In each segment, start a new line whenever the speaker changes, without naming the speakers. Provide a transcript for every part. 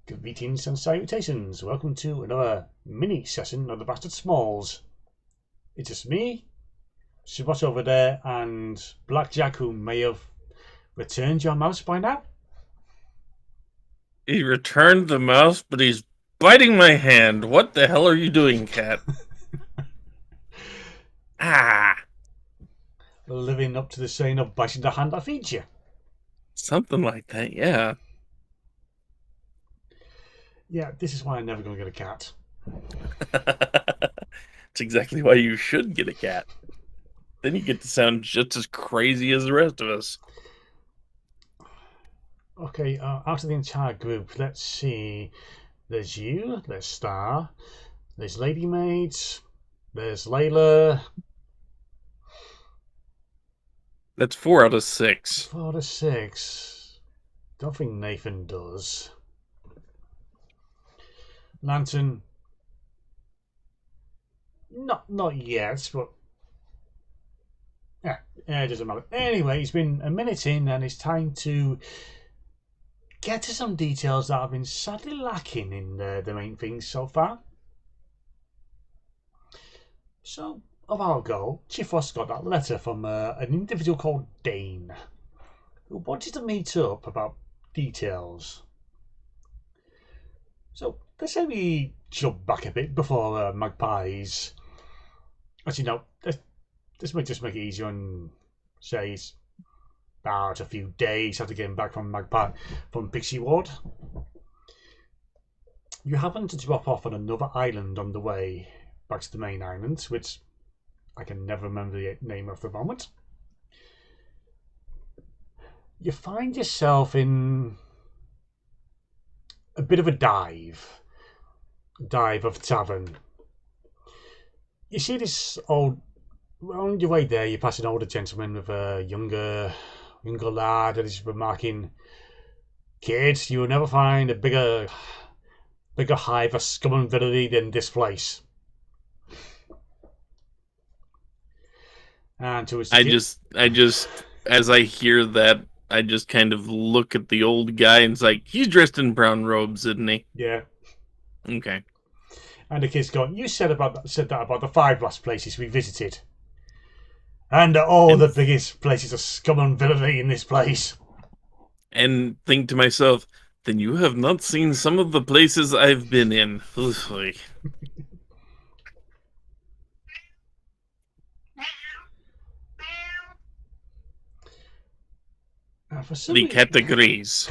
Greetings and salutations. Welcome to another mini session of the Bastard Smalls. It's just me, Chiffross over there, and Blackjack, who may have returned your mouse by now.
He returned the mouse, but he's biting my hand. What the hell are you doing, cat? Ah,
Living up to the saying of biting the hand that feeds you.
something like that, yeah.
Yeah, this is why I'm never going to get a cat.
It's exactly why you should get a cat. Then you get to sound just as crazy as the rest of us.
Okay, out of the entire group, let's see. There's you, there's Star, there's Lady Maids, there's Layla.
That's 4 out of 6.
4 to 6. Don't think Nathan does. Lantern. Not yet, but yeah, it doesn't matter. Anyway, it's been a minute in, and it's time to get to some details that have been sadly lacking in the main things so far. So, of our goal, Chiffross got that letter from an individual called Dane, who wanted to meet up about details. So, let's say we jump back a bit before Magpie's. Actually, no, this might just make it easier and say it's about a few days after getting back from Pixie Ward. You happen to drop off on another island on the way back to the main island, which I can never remember the name of the moment. You find yourself in a bit of a dive of tavern. You see this old. On your way there, you pass an older gentleman with a younger lad that is remarking, "Kids, you will never find a bigger hive of scum and villainy than this place." And to his
I just, as I hear that, I just kind of look at the old guy and it's like, he's dressed in brown robes, isn't he?
yeah,
Okay.
and the kid's going, "You said that about the 5 last places we visited, and all
And
the biggest places of scum and villainy in this place."
and think to myself, then you have not seen some of the places I've been in.
And for some
The categories.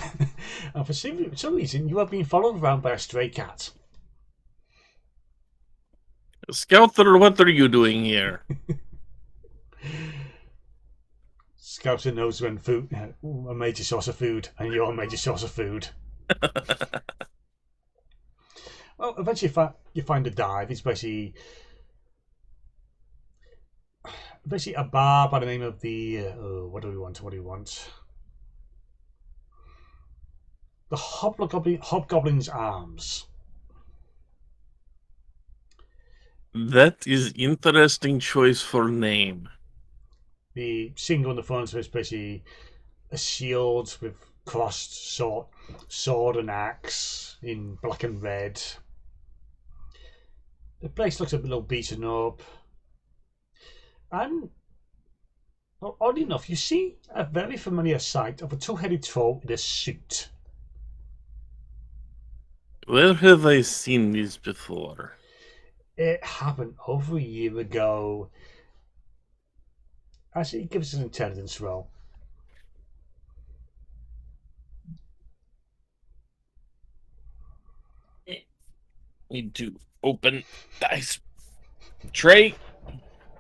and for some reason, you have been followed around by a stray cat.
Scouther, what are you doing here?
Scouter knows when food, a major source of food, and you're a major source of food. Well, eventually you find a dive. It's basically a bar by the name of the. What do we want? What do we want? The Hobgoblin's Arms.
That is interesting choice for name.
The single on the front is basically a shield with crossed sword and axe in black and red. The place looks a little beaten up. And, well, oddly enough, you see a very familiar sight of a two-headed troll in a suit.
Where have I seen these before?
It happened over a year ago. Actually, give us an intelligence roll.
Need to open dice tray.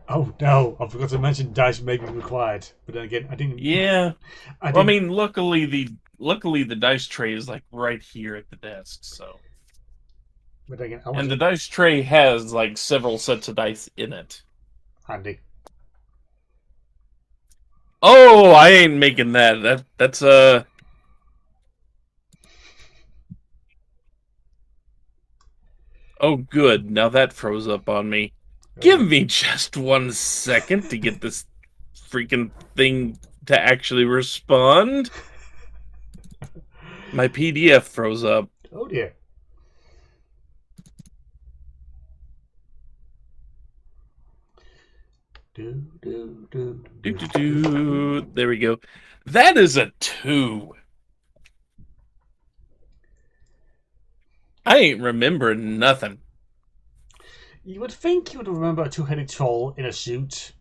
Oh no, I forgot to mention dice may be required. But then again, I didn't.
Yeah.
I
Well, I
didn't.
mean, luckily the dice tray is like right here at the desk, so.
But then again, I
And the
wasn't
dice tray has like several sets of dice in it.
handy.
Oh, I ain't making that. That's Oh good. Now that froze up on me. Give
Oh,
me just 1 second to get this freaking thing to actually respond. My PDF froze up.
Oh dear. Do, do, do,
Do,
do,
do,
do.
do. There we go. That is a 2. I ain't remembering nothing.
You would think you would remember a two-headed troll in a suit.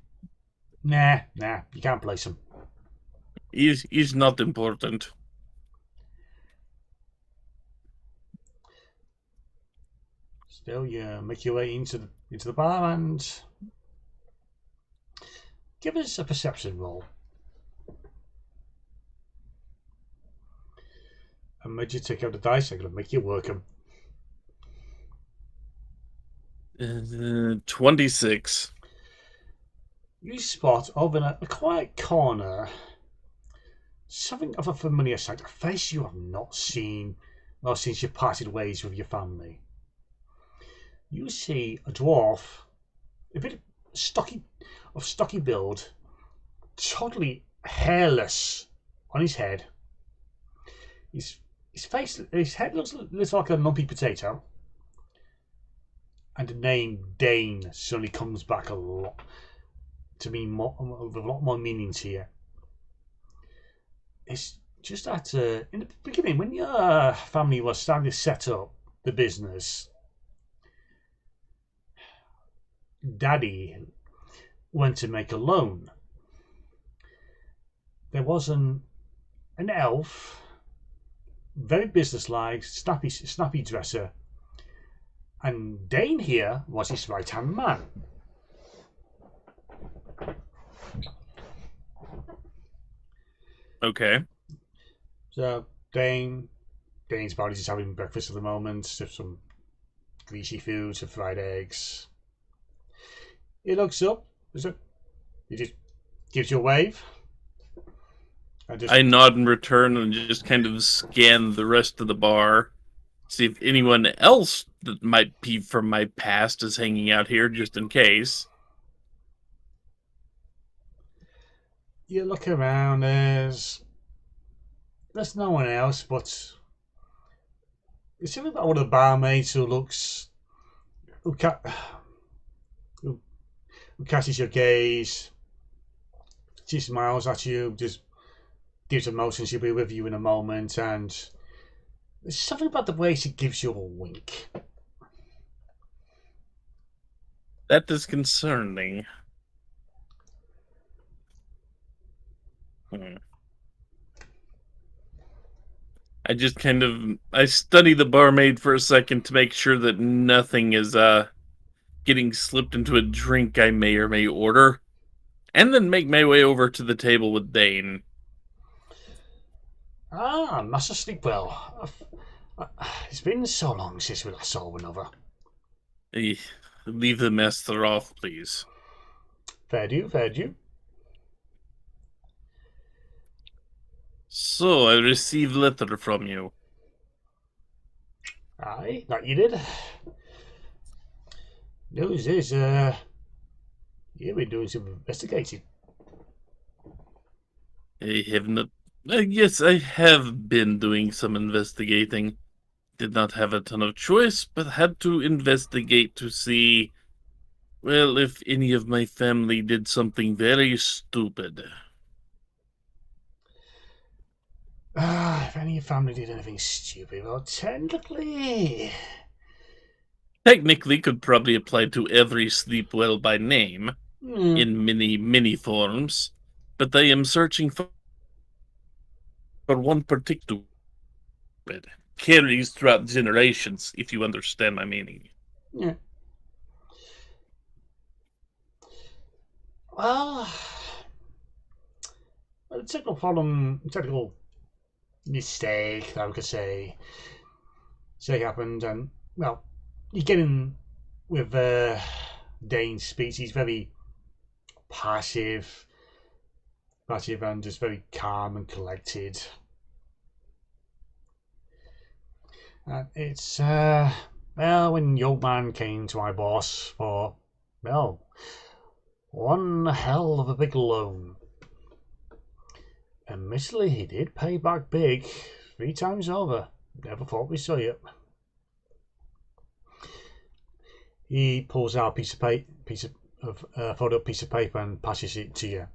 Nah, you can't place him.
He's not important.
Still, you make your way into the bar and give us a perception roll. And when you take out the dice, I'm going to make you work them.
26.
You spot over in a quiet corner something of a familiar sight, a face you have not seen well since you parted ways with your family. You see a dwarf, a bit stocky build, totally hairless on his head. His head looks a little like a lumpy potato, and the name Dane suddenly comes back a lot to mean with a lot more meaning to you. It's just that in the beginning, when your family was starting to set up the business, Daddy went to make a loan. There was an elf, very businesslike, snappy dresser, and Dane here was his right hand man.
Okay.
So Dane's body's just having breakfast at the moment, just some greasy food, some fried eggs. He looks up, he just gives you a wave.
I nod in return and just kind of scan the rest of the bar. See if anyone else that might be from my past is hanging out here, just in case.
You look around, there's no one else, but it's something about one of the barmaids who catches your gaze. She smiles at you, just gives a motion she'll be with you in a moment, and there's something about the way she gives you a wink.
That is concerning. I just I study the barmaid for a second to make sure that nothing is getting slipped into a drink I may or may order, and then make my way over to the table with Dane.
Ah, Master Sleepwell. It's been so long since we last saw one another.
Leave the master off, please.
Fair due.
So, I received a letter from you.
Aye, that you did. News is, you've been doing some investigating.
I have not. Yes, I have been doing some investigating. Did not have a ton of choice, but had to investigate to see, well, if any of my family did something very stupid.
If any of your family did anything stupid, well,
Technically, could probably apply to every Sleepwell by name, in many forms, but I am searching for one particular carries throughout generations, if you understand my meaning.
Yeah. Well, a technical mistake that we could say happened, and well, you get in with Dane's speech. He's very passive and just very calm and collected. And it's well, when young man came to my boss for one hell of a big loan. Admittedly, he did pay back big 3 times over. Never thought we saw you. He pulls out a folded piece of paper and passes it to you.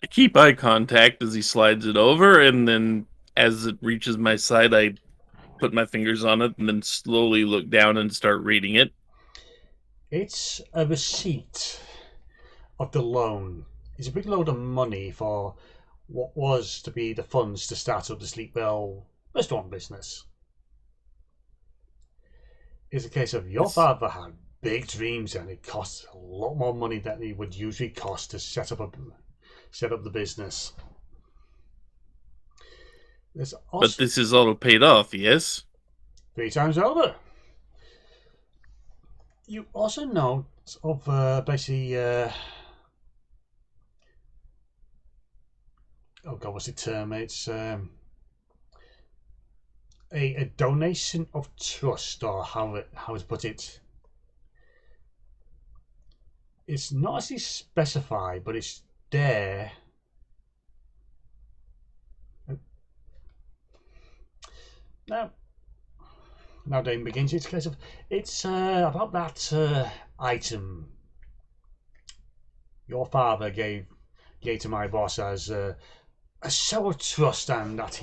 I keep eye contact as he slides it over, and then as it reaches my side, I put my fingers on it and then slowly look down and start reading it.
It's a receipt of the loan. It's a big load of money for what was to be the funds to start up the Sleepwell restaurant business. It's a case of your father had big dreams and it cost a lot more money than it would usually cost to set up the business.
But this is all paid off, yes?
3 times over. You also know of basically oh god, what's the term? It's a donation of trust, or how it's put it. It's not actually specified, but it's there. Now Dane begins. It's a case of it's about that item your father gave to my boss as a show of trust, and that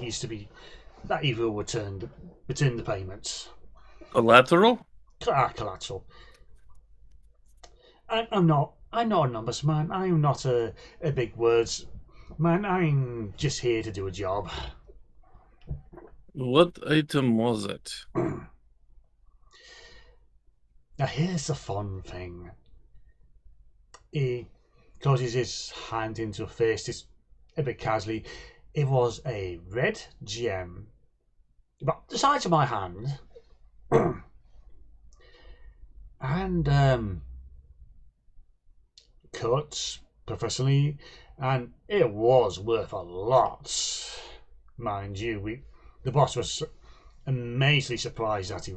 he will return the payments.
Collateral?
Collateral. I'm not a numbers man. I'm not a big words man. I'm just here to do a job.
What item was it?
Now here's the fun thing. He closes his hand into a fist. It's a bit casually. It was a red gem, about the size of my hand, and cut professionally, and it was worth a lot, mind you. The boss was amazingly surprised that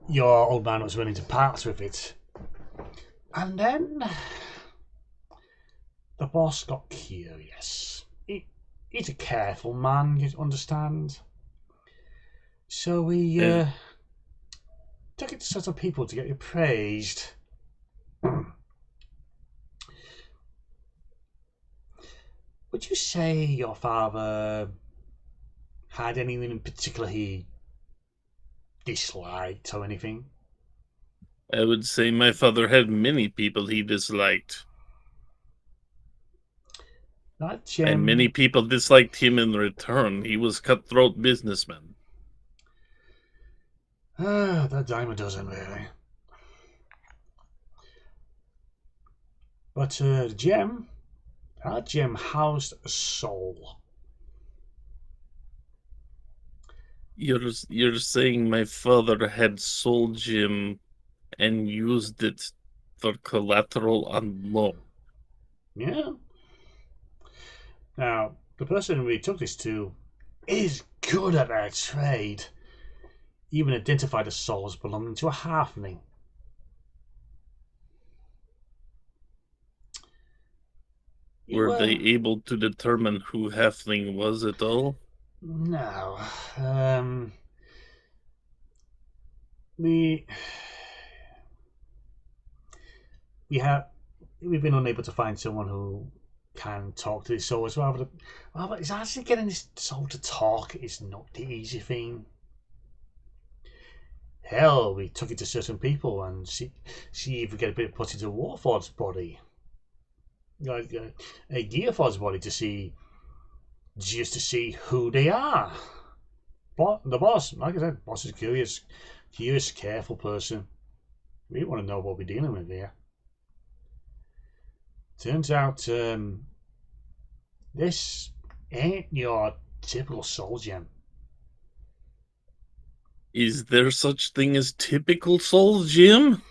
your old man was willing to part with it. And then the boss got curious. He's a careful man, you understand. So he took it to certain people to get you praised. Would you say your father had anyone in particular he disliked or anything?
I would say my father had many people he disliked.
That gem.
And many people disliked him in return. He was cutthroat businessman.
That dime a dozen, really. But the gem, that gem housed a soul.
You're saying my father had soul gem and used it for collateral on loan?
Yeah. Now, the person we took this to is good at their trade. Even identified the soul as belonging to a halfling.
Were they able to determine who halfling was at all?
No. We've been unable to find someone who can talk to this soul as well. But it's actually getting this soul to talk is not the easy thing. Hell, we took it to certain people and see if we get a bit put into Warford's body. A Gearford's body just to see who they are. But the boss, like I said, boss is curious, careful person. We want to know what we're dealing with here. Turns out this ain't your typical soul gem.
Is there such thing as typical soul gem?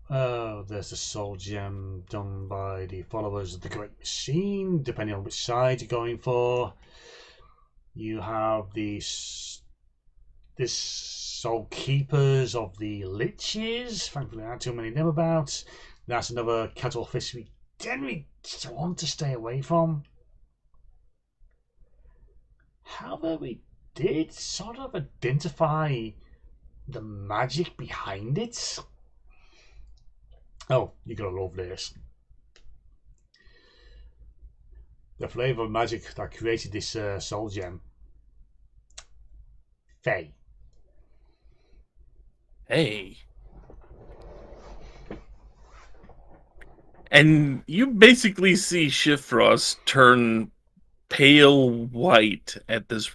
There's a soul gem done by the followers of the Great Machine, depending on which side you're going for. You have this soul keepers of the liches. Thankfully, there aren't too many of them about. That's another cattle fish we generally want to stay away from. however, we did sort of identify the magic behind it. Oh, you're gonna love this. The flavour of magic that created this soul gem. Faye.
Hey. And you basically see Chiffross turn pale white at this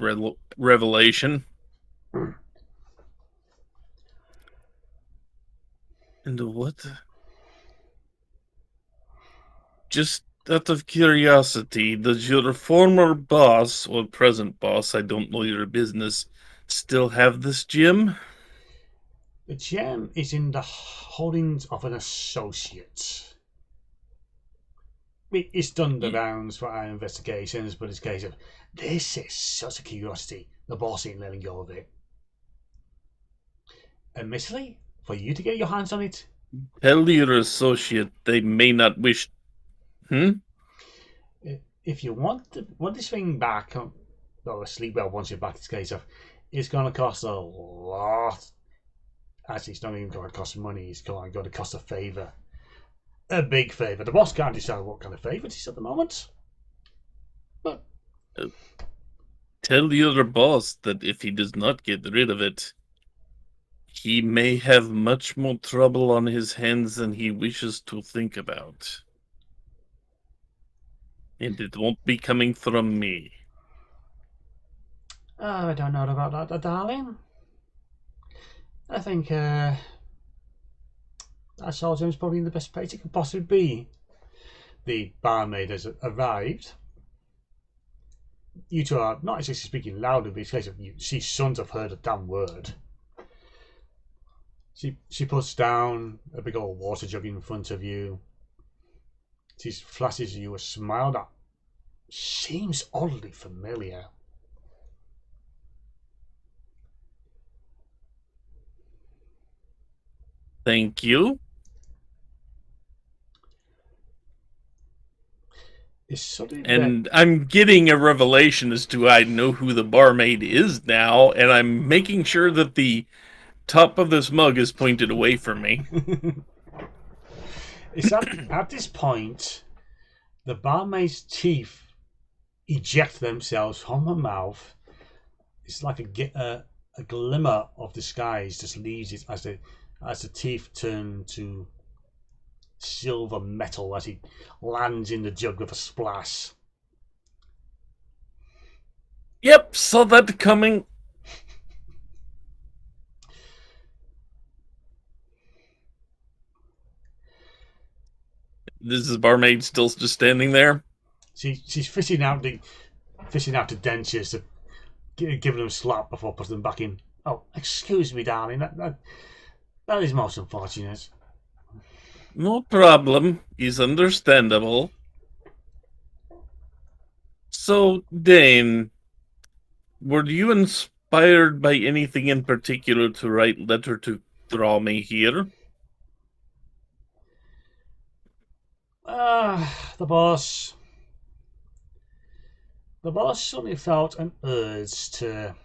revelation. And what? Just out of curiosity, does your former boss, or present boss, I don't know your business, still have this gem?
The gem is in the holdings of an associate. It's done the rounds for our investigations, but it's a case of this is such a curiosity. The boss ain't letting go of it. Admittedly, for you to get your hands on it,
Tell your associate they may not wish.
if you want this thing back, or sleep well once you're back, it's a case of it's going to cost a lot. Actually, it's not even going to cost money. It's going to cost a favour. A big favour. The boss can't decide what kind of favour it is at the moment. But
tell your boss that if he does not get rid of it, he may have much more trouble on his hands than he wishes to think about. And it won't be coming from me.
I don't know about that, darling. I think that Sergeant's probably in the best place it could possibly be. The barmaid has arrived. You two are not exactly speaking loudly, but it's a case of she shouldn't have heard a damn word. She puts down a big old water jug in front of you. She flashes you a smile that seems oddly familiar.
Thank you. And I'm getting a revelation as to I know who the barmaid is now, and I'm making sure that the top of this mug is pointed away from me.
It's at this point, the barmaid's teeth eject themselves from her mouth. It's like a glimmer of disguise just leaves it as the teeth turn to silver metal as it lands in the jug with a splash.
Yep, saw that coming. This is barmaid still just standing there.
She's fishing out the dentures to give them a slap before putting them back in. Oh, excuse me, darling. That is most unfortunate.
No problem. Is understandable. So, Dane, were you inspired by anything in particular to write letter to draw me here?
The boss. The boss suddenly felt an urge to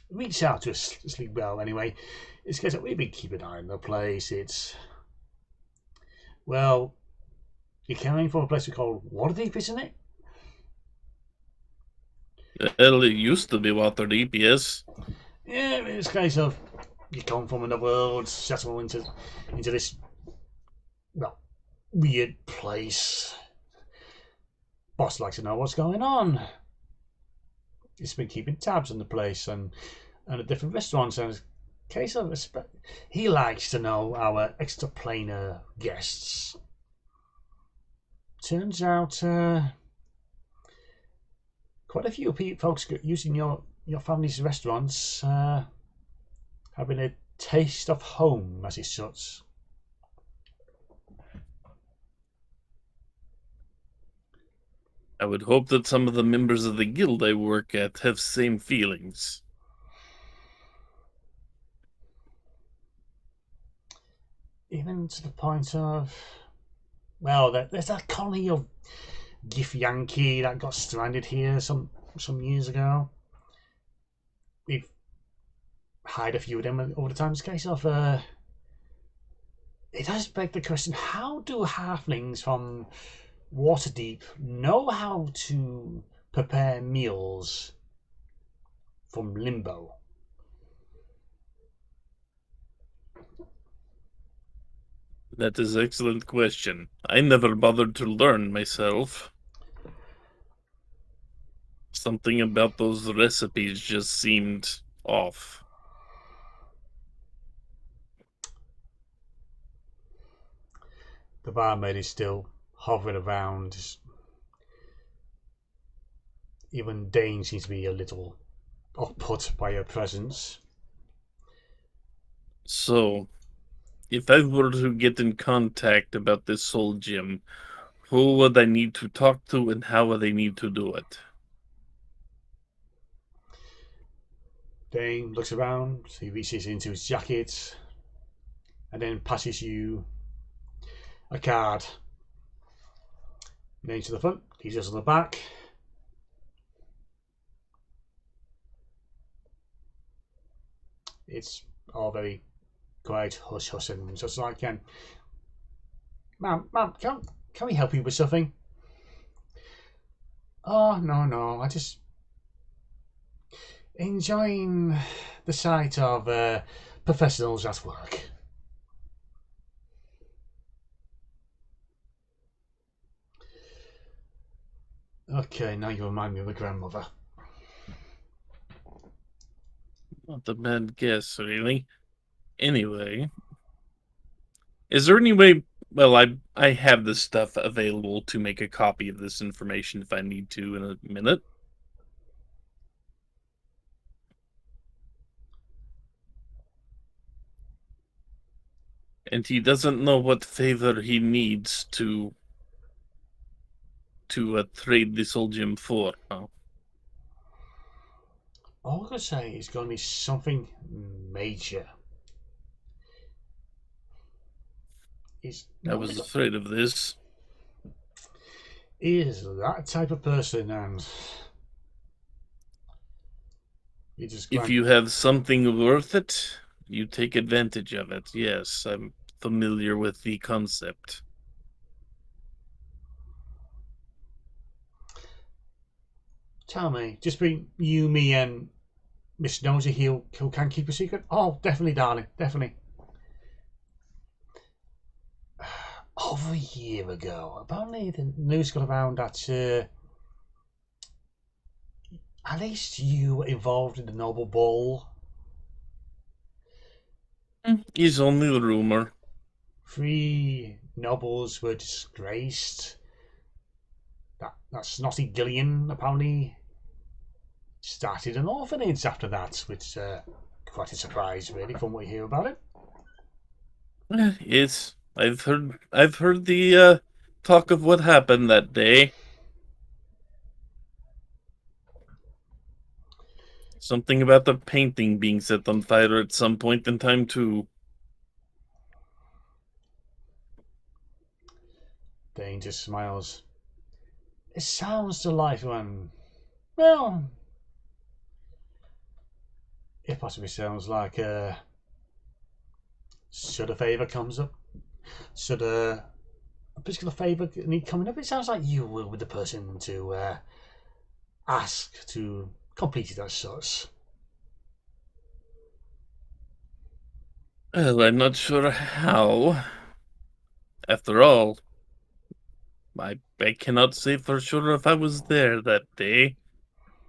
reach out to sleep well. Anyway, it's because we've been keeping an eye on the place. It's well, you're coming from a place we call Waterdeep, isn't it?
Well, it used to be Waterdeep, yes.
Yeah, it's a case of you come from another world, settle into this weird place. Boss likes to know what's going on. He's been keeping tabs on the place and at different restaurants, and it's a case of he likes to know our extraplanar guests. Turns out quite a few folks using your family's restaurants having a taste of home, as it such.
I would hope that some of the members of the guild I work at have same feelings.
Even to the point of, well, there's that colony of Gif Yankee that got stranded here. some years ago. We've hired a few of them over the time. It's a case of it does beg the question: how do halflings from Waterdeep know how to prepare meals from Limbo?
That is an excellent question. I never bothered to learn myself. Something about those recipes just seemed off.
The barmaid is still hovering around. Even Dane seems to be a little off-put by her presence.
So, if I were to get in contact about this soul gem, who would I need to talk to and how would I need to do it?
Dane looks around, he reaches into his jacket, and then passes you a card. Name to the front, details on the back. It's all very quiet, hush hush, and just like, ma'am, can we help you with something? Oh, no, I just enjoying the sight of professionals at work. Okay, now you remind me of a grandmother.
Not a bad guess, really. Anyway, is there any way? Well, I have this stuff available to make a copy of this information if I need to in a minute. And he doesn't know what favor he needs to trade this old gem for. Huh?
All I can say is going to be something major.
I was afraid of this.
He is that type of person, and
if you have something worth it, you take advantage of it. Yes, I'm familiar with the concept.
Tell me, just between you, me, and Miss Nosy, who can keep a secret? Oh, definitely, darling, definitely. Over a year ago, apparently the news got around that at least you were involved in the Noble Ball.
It's only a rumor.
3 nobles were disgraced. That snotty Gillian apparently started an orphanage after that, which quite a surprise, really, from what you hear about it.
It's I've heard the talk of what happened that day. Something about the painting being set on fire at some point in time too.
Dane just smiles. It sounds delightful, and well, it possibly sounds like should a favour comes up, should a particular favour need coming up, it sounds like you will be the person to ask to complete it as such.
Well, I'm not sure how. After all, I cannot say for sure if I was there that day.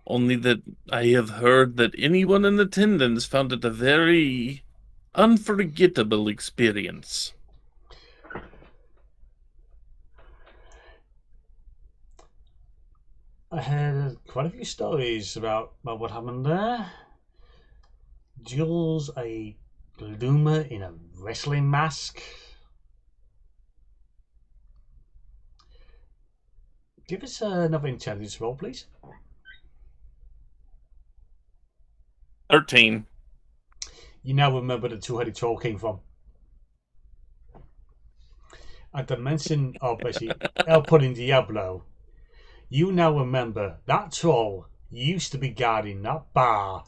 Only that I have heard that anyone in attendance found it a very unforgettable experience.
I heard quite a few stories about what happened there. Jules, a bloomer in a wrestling mask. Give us another intelligence roll, please.
13.
You now remember the two-headed troll came from. At the mention of basically El Pudding Diablo, you now remember that troll used to be guarding that bar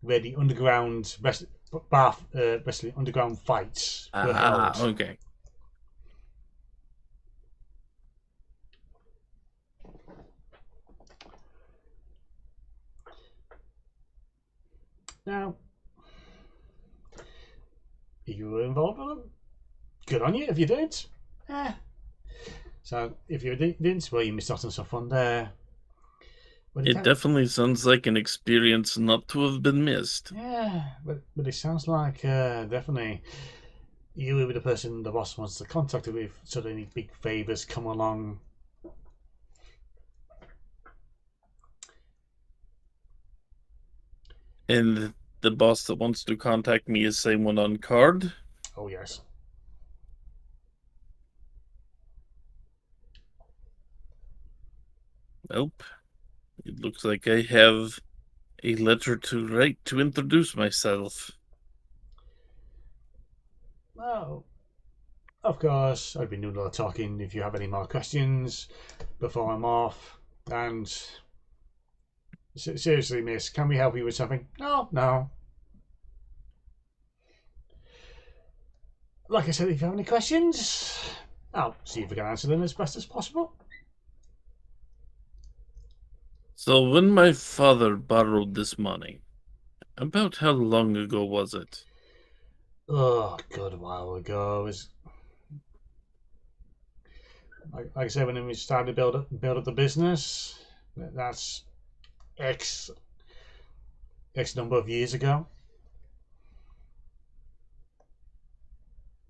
where the underground wrestling underground fights were
Ah,
held.
okay.
Now, you were involved with them. Good on you if you did. Eh. So if you didn't, well, you missed out on some fun there. But
It definitely sounds like an experience not to have been missed.
yeah, but it sounds like definitely you will be the person the boss wants to contact with so that any big favors come along.
And the boss that wants to contact me is someone on card?
Oh yes.
Nope. It looks like I have a letter to write to introduce myself.
Well, of course, I've been doing a lot of talking. If you have any more questions before I'm off, and seriously, miss, can we help you with something? No, no. Like I said, if you have any questions, I'll see if we can answer them as best as possible.
So, when my father borrowed this money, about how long ago was it?
Oh, good while ago. Like I said, when we started to build up the business, that's X number of years ago.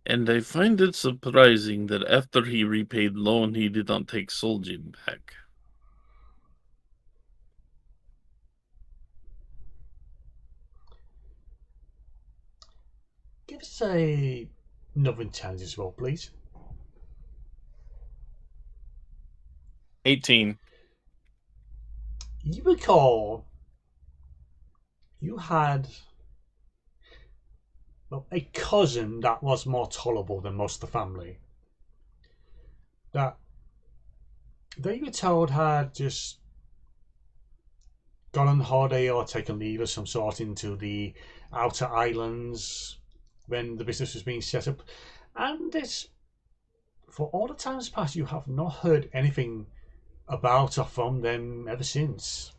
And I find it surprising that after he repaid loan, he did not take Soljin back.
Give us another intelligence roll, please.
18.
You recall you had a cousin that was more tolerable than most of the family. That they were told had just gone on holiday or taken leave of some sort into the outer islands when the business was being set up. And this, for all the times past, you have not heard anything about or from them ever since.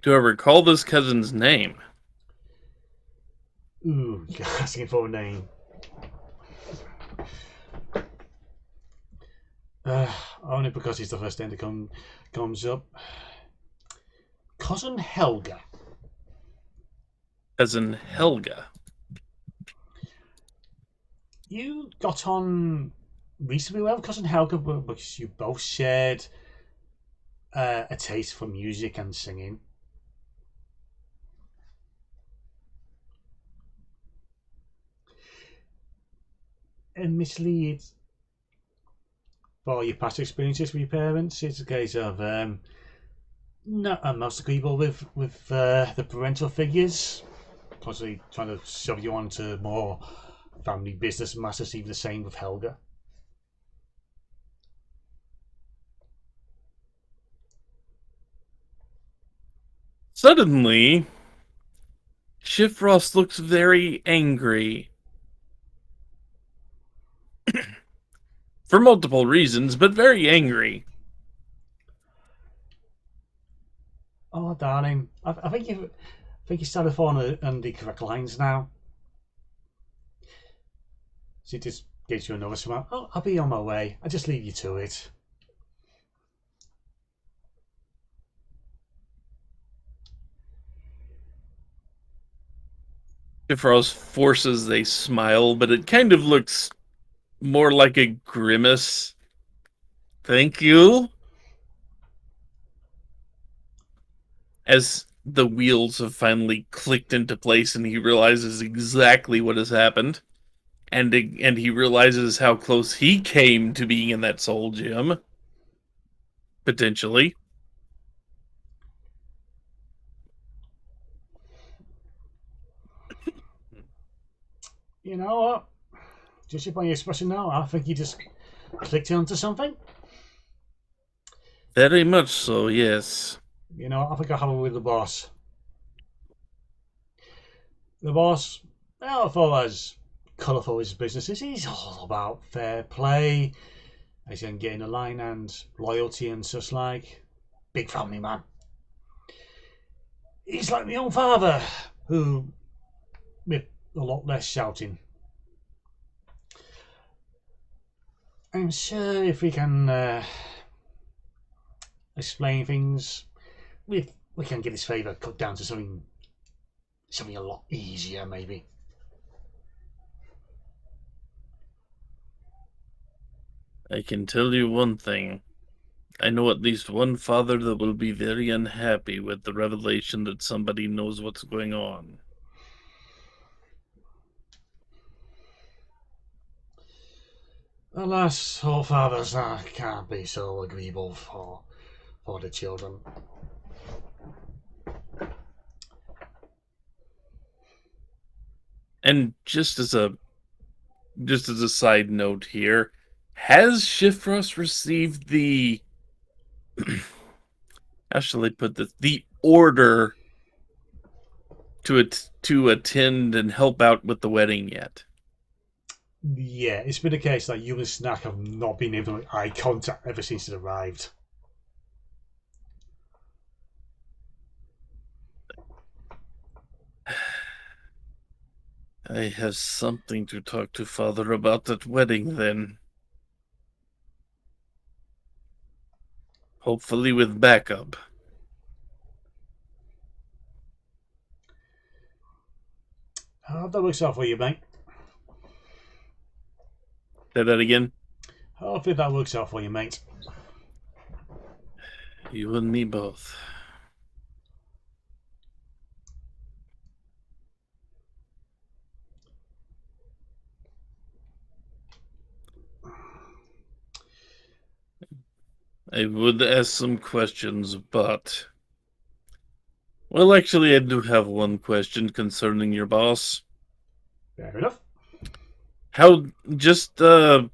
Do I recall this cousin's name?
Ooh, you're asking for a name. Only because he's the first name that comes up. Cousin Helga.
Cousin Helga.
You got on reasonably well with Cousin Helga because you both shared a taste for music and singing. Admittedly, it's for your past experiences with your parents. It's a case of not most agreeable with the parental figures, constantly trying to shove you onto more family business matters. Even the same with Helga.
Suddenly, Chiffross looks very angry. For multiple reasons, but very angry.
Oh, darling, I think you started falling on the correct lines now. She just gives you another smile. Oh, I'll be on my way. I'll just leave you to it.
Chiffross forces a smile, but it kind of looks more like a grimace. Thank you. As the wheels have finally clicked into place and he realizes exactly what has happened. And he realizes how close he came to being in that soul gym. Potentially.
You know what? Just by your expression now, I think you just clicked onto something.
Very much so, yes.
I think I'll have it with the boss. The boss, well, for as colourful as his business is, he's all about fair play, as in getting a line and loyalty and such like. Big family man. He's like my own father, who with a lot less shouting. I'm sure if we can explain things, we can get his favour cut down to something a lot easier, maybe.
I can tell you one thing. I know at least one father that will be very unhappy with the revelation that somebody knows what's going on.
Alas, all fathers can't be so agreeable for the children.
And just as a side note here, has Chiffross received the how shall I put this? The order to attend and help out with the wedding yet?
Yeah, it's been a case that you and Snack have not been able to make eye contact ever since it arrived.
I have something to talk to Father about that wedding then. Hopefully with backup.
I hope that works out for you, mate.
Say that again.
Hopefully that works out for you, mate.
You and me both. I would ask some questions, but... Well, actually, I do have one question concerning your boss.
Fair enough.
How, just, to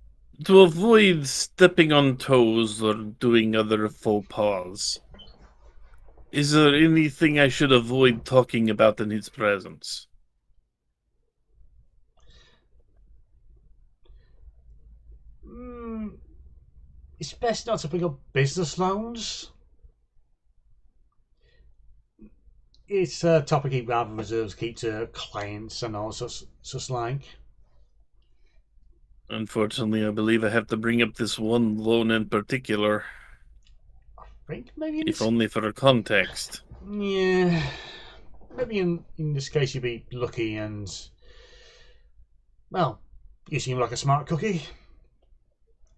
avoid stepping on toes or doing other faux pas, is there anything I should avoid talking about in his presence?
It's best not to bring up business loans. It's a topic he rather reserves keep to clients and all such like.
Unfortunately, I believe I have to bring up this one loan in particular,
I think maybe
if only for a context.
yeah, maybe in this case you'd be lucky and well, you seem like a smart cookie.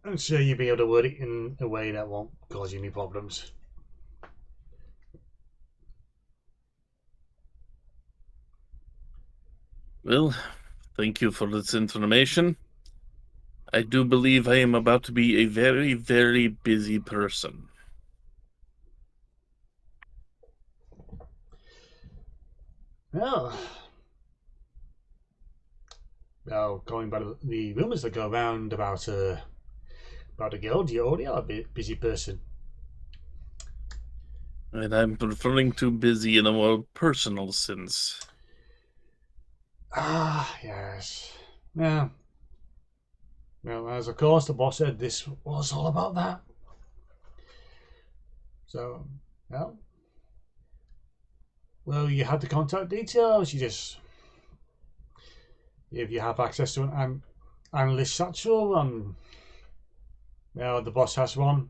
I'm sure you'll be able to word it in a way that won't cause you any problems.
Well, thank you for this information. I do believe I am about to be a very, very busy person.
Well, going by the rumours that go around about the guild, you already are a busy person.
And I'm referring to busy in a more personal sense.
Ah, yes. Yeah. Well, as of course the boss said, this was all about that. So, well, you had the contact details. You just, if you have access to an analyst satchel, the boss has one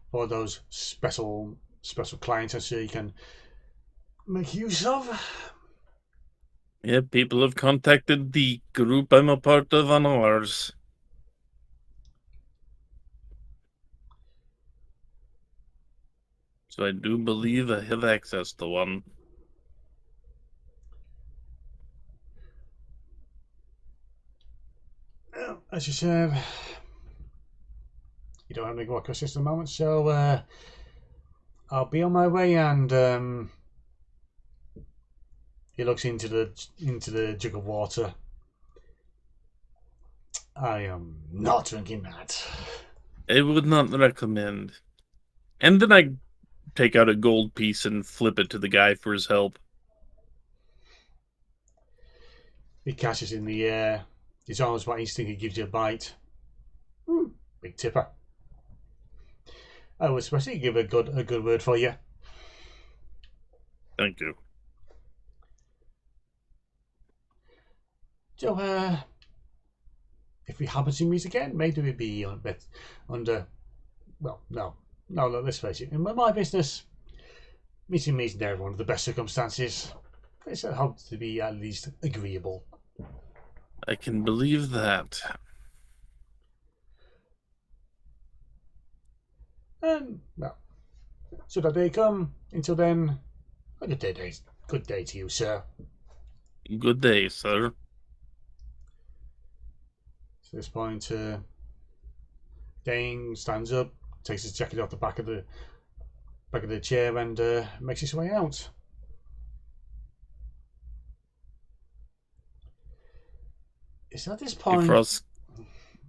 for those special clients. I'm sure you can make use of.
Yeah, people have contacted the group I'm a part of on ours. So I do believe I have access to one.
Well, as you said, you don't have any more questions at the moment, so I'll be on my way. And he looks into the jug of water. I am not drinking that.
I would not recommend. And then I take out a gold piece and flip it to the guy for his help.
He catches in the air. His arms by instinct, he gives you a bite. Big tipper. I would especially give a good word for you.
Thank you.
So, if we happen to meet again, maybe we'd be a bit under. Well, no, let's face it. In my business, meeting me is never one of the best circumstances. It's I hope to be at least agreeable.
I can believe that.
And well, so that day come. Until then, a good day to you, sir.
Good day, sir.
At this point, Dane stands up, takes his jacket off the back of the chair, and makes his way out. It's at this point.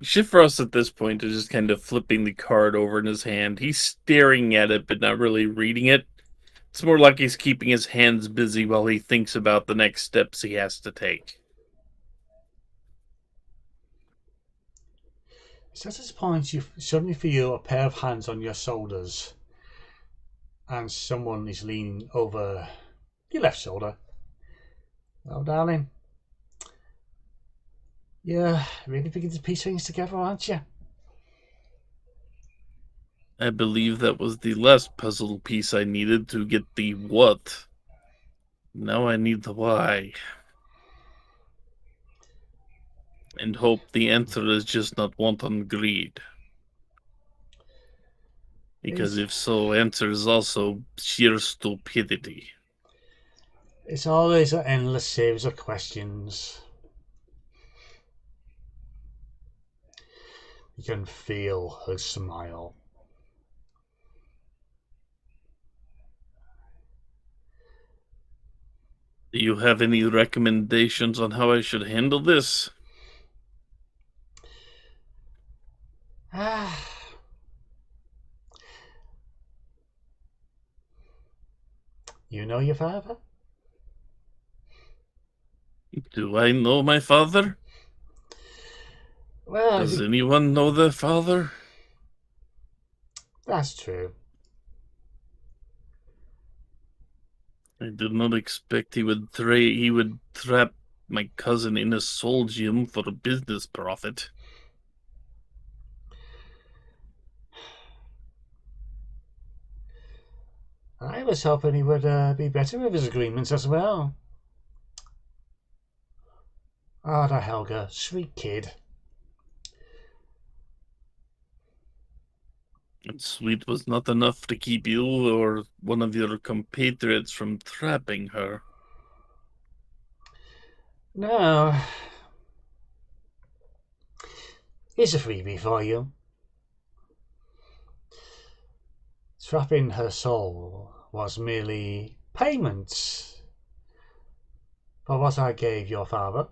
Chiffross at this point is just kind of flipping the card over in his hand. He's staring at it, but not really reading it. It's more like he's keeping his hands busy while he thinks about the next steps he has to take.
It's at this point you suddenly feel a pair of hands on your shoulders, and someone is leaning over your left shoulder. Oh, darling, you're really beginning to piece things together, aren't you?
I believe that was the last puzzle piece I needed to get the what. Now I need the why. And hope the answer is just not wanton greed. Because if so, answer is also sheer stupidity.
It's always an endless series of questions. You can feel her smile.
Do you have any recommendations on how I should handle this?
You know your father?
Do I know my father?
Well,
does anyone know their father?
That's true.
I did not expect he would trap my cousin in a soul gym for a business profit.
I was hoping he would be better with his agreements as well. Ah, the Helga, sweet kid.
And sweet was not enough to keep you or one of your compatriots from trapping her.
No. Here's a freebie for you. Trapping her soul was merely payment for what I gave your father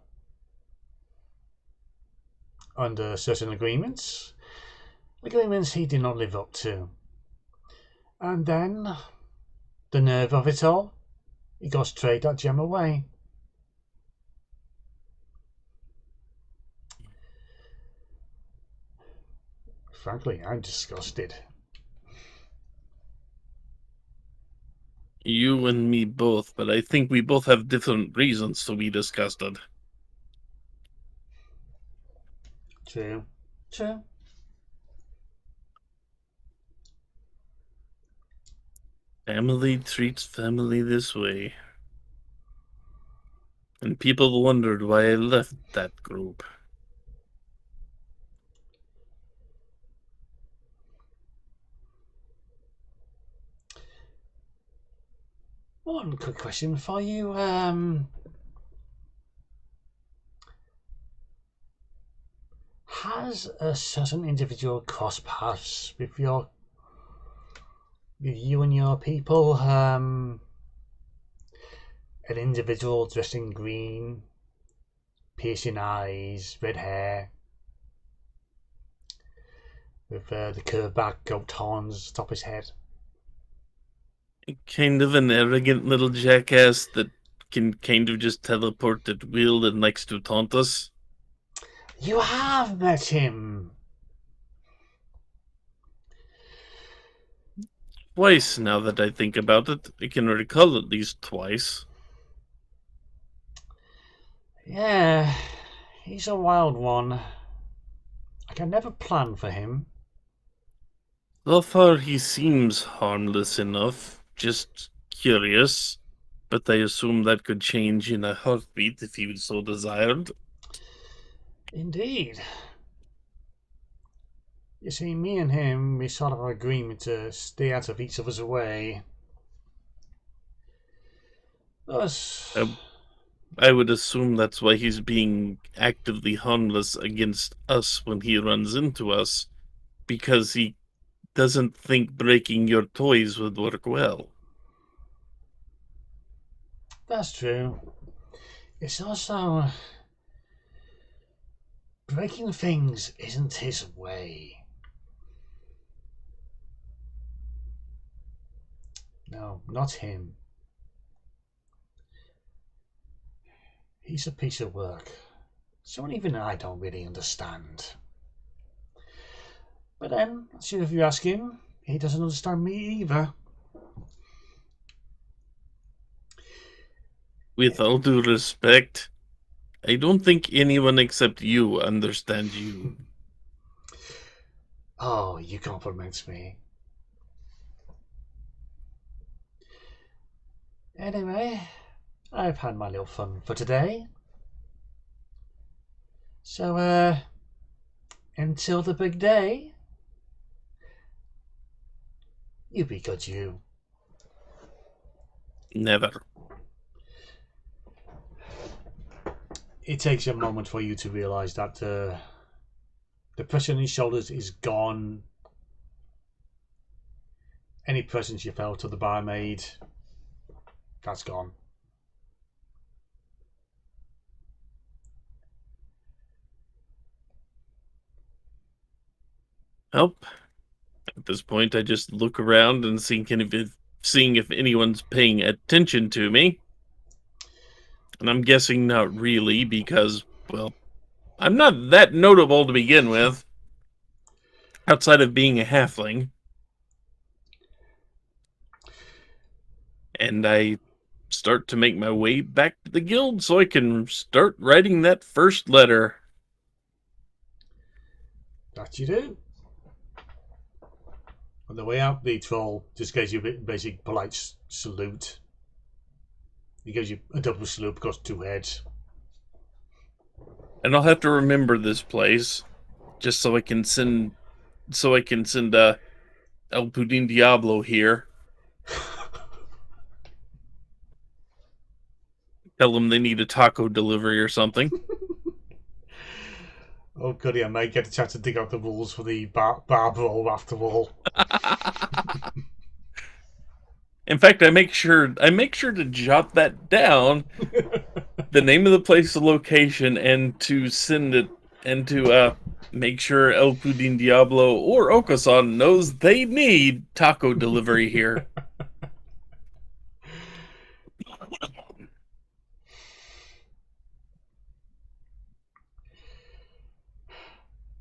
under certain agreements he did not live up to. And then, the nerve of it all, he got straight that gem away. Frankly, I'm disgusted.
You and me both, but I think we both have different reasons to be disgusted.
True.
Family treats family this way. And people wondered why I left that group.
One quick question for you. Has a certain individual crossed paths with you and your people? An individual dressed in green, piercing eyes, red hair, with the curved back, goat horns atop his head.
Kind of an arrogant little jackass that can kind of just teleport at will and likes to taunt us.
You have met him.
Twice, now that I think about it. I can recall at least twice.
Yeah, he's a wild one. I can never plan for him.
So far, he seems harmless enough, just curious. But I assume that could change in a heartbeat if he so desired.
Indeed. You see, me and him, we sort of an agreement to stay out of each other's way. Us.
I would assume that's why he's being actively harmless against us when he runs into us, because he doesn't think breaking your toys would work well.
That's true. It's also. Breaking things isn't his way. No, not him. He's a piece of work. Someone even I don't really understand. But then, sure, if you ask him, he doesn't understand me either.
With all due respect, I don't think anyone except you understands you.
Oh, you compliment me. Anyway, I've had my little fun for today. So, until the big day, you be good, you.
Never.
It takes a moment for you to realise that the pressure on your shoulders is gone. Any presence you felt of the barmaid, that's gone.
Well, at this point, I just look around and seeing if anyone's paying attention to me. And I'm guessing not really, because, well, I'm not that notable to begin with, outside of being a halfling. And I start to make my way back to the guild so I can start writing that first letter.
That you do. On the way out, the troll just gives you a basic polite salute. He gives you a double salute because two heads.
And I'll have to remember this place just so I can send El Pudin Diablo here. Tell them they need a taco delivery or something.
Oh goody, I might get a chance to dig out the rules for the bar brawl after all.
In fact, I make sure to jot that down, the name of the place, the location, and to send it, and to make sure El Pudin Diablo or Okasan knows they need taco delivery here.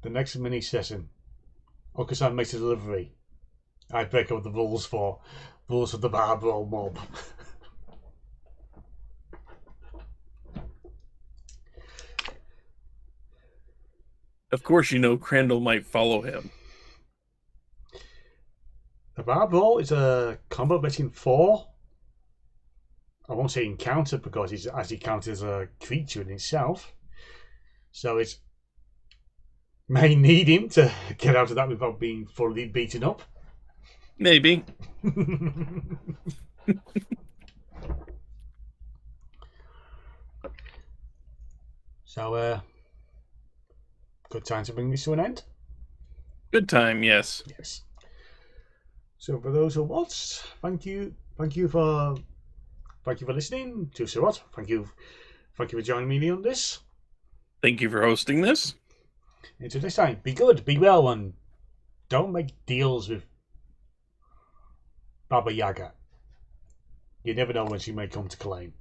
The next mini session, Okasan makes a delivery. I break up the rules for the bar brawl mob.
Of course, you know Crandall might follow him.
The bar brawl is a combat between four. I won't say encounter because he's actually counted as a creature in itself. So it may need him to get out of that without being fully beaten up.
Maybe.
So, good time to bring this to an end.
Good time, yes.
Yes. So for those who watched, thank you for listening to Sirot. Thank you for joining me on this.
Thank you for hosting this.
Until next time, be good, be well, and don't make deals with Baba Yaga. You never know when she may come to claim.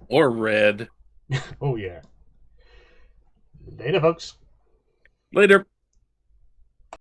Or red.
Oh, yeah. Later, folks.
Later.